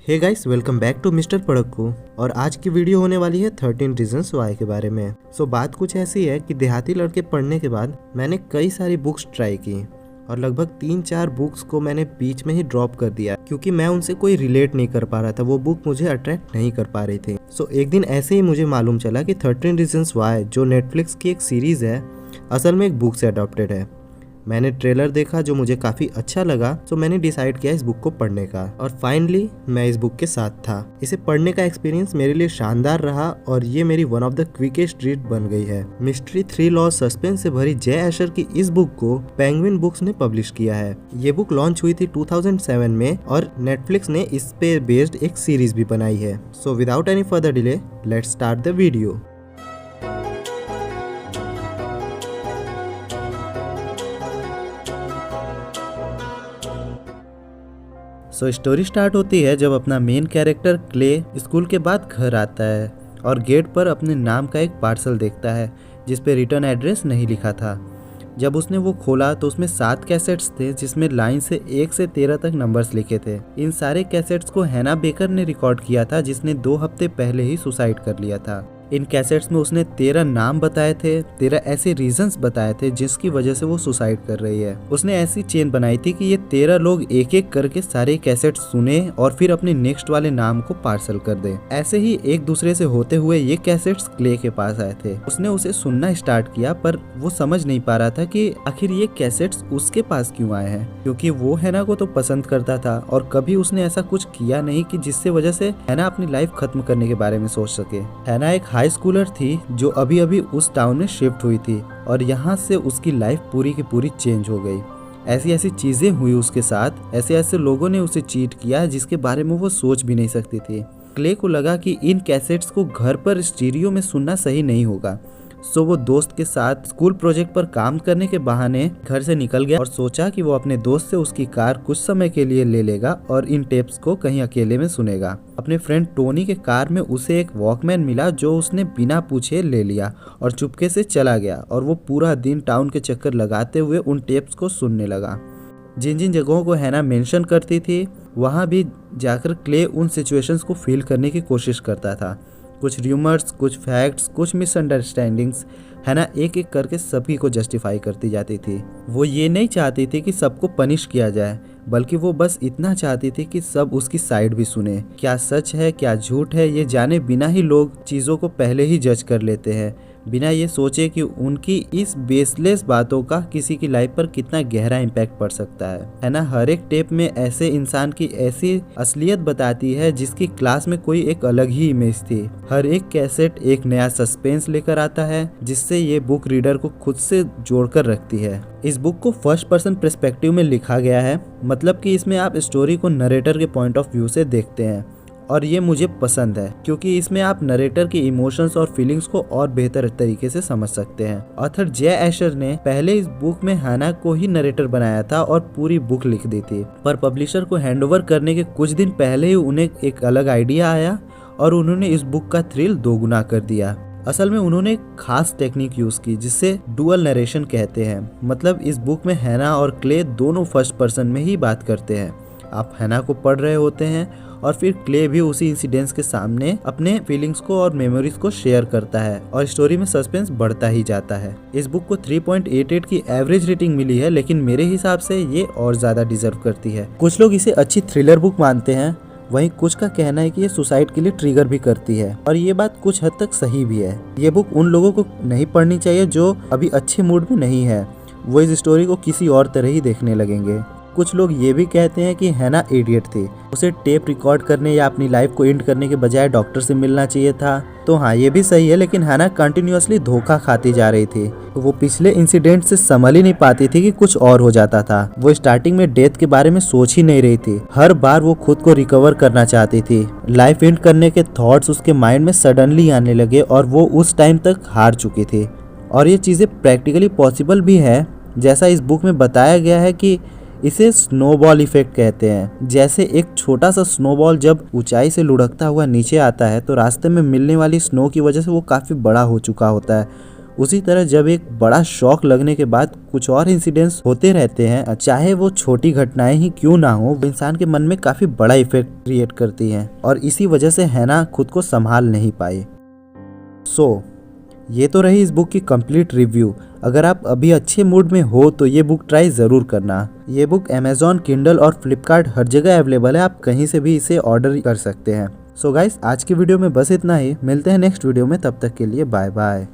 Hey guys, welcome back to mister Padakku. और आज की वीडियो होने वाली है 13 रीजंस वाई के बारे में। बात कुछ ऐसी है कि देहाती लड़के पढ़ने के बाद मैंने कई सारी बुक्स ट्राई की और लगभग 3-4 बुक्स को मैंने बीच में ही ड्रॉप कर दिया क्योंकि मैं उनसे कोई रिलेट नहीं कर पा रहा था। वो बुक मुझे अट्रैक्ट नहीं कर पा रही थी। एक दिन ऐसे ही मुझे मालूम चला कि 13 रीजंस वाई जो नेटफ्लिक्स की एक सीरीज है, असल में एक बुक से अडॉप्टेड है। मैंने ट्रेलर देखा जो मुझे काफ़ी अच्छा लगा, तो मैंने डिसाइड किया इस बुक को पढ़ने का और फाइनली मैं इस बुक के साथ था। इसे पढ़ने का एक्सपीरियंस मेरे लिए शानदार रहा और ये मेरी one of the quickest read बन गई है। मिस्ट्री, थ्रिल और सस्पेंस से भरी जय एशर की इस बुक को पेंगुइन बुक्स ने पब्लिश किया है। ये बुक लॉन्च हुई थी 2007 में और नेटफ्लिक्स ने इस पे बेस्ड एक सीरीज भी बनाई है। Without any further delay, let's start the video. Story start होती है जब अपना मेन कैरेक्टर क्ले स्कूल के बाद घर आता है और गेट पर अपने नाम का एक पार्सल देखता है जिस पे रिटर्न एड्रेस नहीं लिखा था। जब उसने वो खोला तो उसमें 7 कैसेट्स थे जिसमें लाइन से 1 से 13 तक नंबर्स लिखे थे। इन सारे कैसेट्स को हैना बेकर ने रिकॉर्ड किया था जिसने 2 हफ्ते पहले ही सुसाइड कर लिया था। इन कैसेट्स में उसने 13 नाम बताए थे, 13 ऐसे रीजंस बताए थे जिसकी वजह से वो सुसाइड कर रही है। उसने ऐसी चेन बनाई थी कि ये 13 लोग एक एक करके सारे कैसेट्स सुने और फिर अपने नेक्स्ट वाले नाम को पार्सल कर दे। ऐसे ही एक दूसरे से होते हुए ये कैसेट्स क्ले के पास आए थे। उसने उसे सुनना स्टार्ट किया पर वो समझ नहीं पा रहा था कि आखिर ये कैसेट्स उसके पास क्यों आए हैं, क्योंकि वो हैना को तो पसंद करता था और कभी उसने ऐसा कुछ किया नहीं कि जिससे वजह से हैना अपनी लाइफ खत्म करने के बारे में सोच सके। हैना एक हाई स्कूलर थी जो अभी अभी उस टाउन में शिफ्ट हुई थी और यहाँ से उसकी लाइफ पूरी की पूरी चेंज हो गई। ऐसी ऐसी चीजें हुई उसके साथ, ऐसे ऐसे लोगों ने उसे चीट किया जिसके बारे में वो सोच भी नहीं सकती थी। क्ले को लगा कि इन कैसेट्स को घर पर स्टीरियो में सुनना सही नहीं होगा। वो दोस्त के साथ स्कूल प्रोजेक्ट पर काम करने के बहाने घर से निकल गया और सोचा कि वो अपने दोस्त से उसकी कार कुछ समय के लिए ले लेगा और इन टेप्स को कहीं अकेले में सुनेगा। अपने फ्रेंड टोनी के कार में उसे एक वॉकमैन मिला जो उसने बिना पूछे ले लिया और चुपके से चला गया और वो पूरा दिन टाउन के चक्कर लगाते हुए उन टेप्स को सुनने लगा। जिन जिन जगहों को हैना मेंशन करती थी वहाँ भी जाकर क्ले उन सिचुएशंस को फील करने की कोशिश करता था। कुछ र्यूमर्स, कुछ फैक्ट्स, कुछ मिसअंडरस्टैंडिंग्स हैना एक एक करके सभी को जस्टिफाई करती जाती थी। वो ये नहीं चाहती थी कि सबको पनिश किया जाए, बल्कि वो बस इतना चाहती थी कि सब उसकी साइड भी सुने। क्या सच है क्या झूठ है ये जाने बिना ही लोग चीज़ों को पहले ही जज कर लेते हैं, बिना ये सोचे कि उनकी इस बेसलेस बातों का किसी की लाइफ पर कितना गहरा इम्पैक्ट पड़ सकता है ना। हर एक टेप में ऐसे इंसान की ऐसी असलियत बताती है जिसकी क्लास में कोई एक अलग ही इमेज थी। हर एक कैसेट एक नया सस्पेंस लेकर आता है जिससे ये बुक रीडर को खुद से जोड़कर रखती है। इस बुक को फर्स्ट पर्सन पर्सपेक्टिव में लिखा गया है, मतलब कि इसमें आप स्टोरी को नरेटर के पॉइंट ऑफ व्यू से देखते हैं और ये मुझे पसंद है क्योंकि इसमें आप नरेटर के इमोशंस और फीलिंग्स को और बेहतर तरीके से समझ सकते हैं। ऑथर जय एशर ने पहले इस बुक में हैना को ही नरेटर बनाया था और पूरी बुक लिख दी थी, पर पब्लिशर को हैंडओवर करने के कुछ दिन पहले ही उन्हें एक अलग आइडिया आया और उन्होंने इस बुक का थ्रिल दोगुना कर दिया। असल में उन्होंने एक खास टेक्निक यूज की जिसे डुअल नरेशन कहते हैं। मतलब इस बुक में हैना और क्ले दोनों फर्स्ट पर्सन में ही बात करते हैं। आप हैना को पढ़ रहे होते हैं और फिर क्ले भी उसी इंसिडेंट्स के सामने अपने फीलिंग्स को और मेमोरीज को शेयर करता है और स्टोरी में सस्पेंस बढ़ता ही जाता है। इस बुक को 3.88 की एवरेज रेटिंग मिली है, लेकिन मेरे हिसाब से ये और ज्यादा डिजर्व करती है। कुछ लोग इसे अच्छी थ्रिलर बुक मानते हैं, वहीं कुछ का कहना है कि ये सुसाइड के लिए ट्रिगर भी करती है और ये बात कुछ हद तक सही भी है। ये बुक उन लोगों को नहीं पढ़नी चाहिए जो अभी अच्छे मूड में नहीं है, वो इस स्टोरी को किसी और तरह ही देखने लगेंगे। कुछ लोग ये भी कहते हैं कि हैना इडियट थी, उसे टेप रिकॉर्ड करने या अपनी लाइफ को एंड करने के बजाय डॉक्टर से मिलना चाहिए था। तो हाँ, ये भी सही है, लेकिन हैना कंटिन्यूअसली धोखा खाती जा रही थी। वो पिछले इंसिडेंट से संभल ही नहीं पाती थी कि कुछ और हो जाता था। वो स्टार्टिंग में डेथ के बारे में सोच ही नहीं रही थी। हर बार वो खुद को रिकवर करना चाहती थी। लाइफ एंड करने के थॉट्स उसके माइंड में सडनली आने लगे और वो उस टाइम तक हार चुकी थी। और ये चीज़ें प्रैक्टिकली पॉसिबल भी है, जैसा इस बुक में बताया गया है कि इसे स्नोबॉल इफेक्ट कहते हैं। जैसे एक छोटा सा स्नोबॉल जब ऊंचाई से लुढ़कता हुआ नीचे आता है तो रास्ते में मिलने वाली स्नो की वजह से वो काफ़ी बड़ा हो चुका होता है। उसी तरह जब एक बड़ा शॉक लगने के बाद कुछ और इंसिडेंट्स होते रहते हैं, चाहे वो छोटी घटनाएं ही क्यों ना हो, वो इंसान के मन में काफी बड़ा इफेक्ट क्रिएट करती हैं और इसी वजह से हैना खुद को संभाल नहीं पाई। ये तो रही इस बुक की कंप्लीट रिव्यू। अगर आप अभी अच्छे मूड में हो तो ये बुक ट्राई ज़रूर करना। ये बुक अमेज़ॉन, किंडल और फ्लिपकार्ट हर जगह अवेलेबल है, आप कहीं से भी इसे ऑर्डर कर सकते हैं। सो गाइस, आज की वीडियो में बस इतना ही। मिलते हैं नेक्स्ट वीडियो में, तब तक के लिए बाय बाय।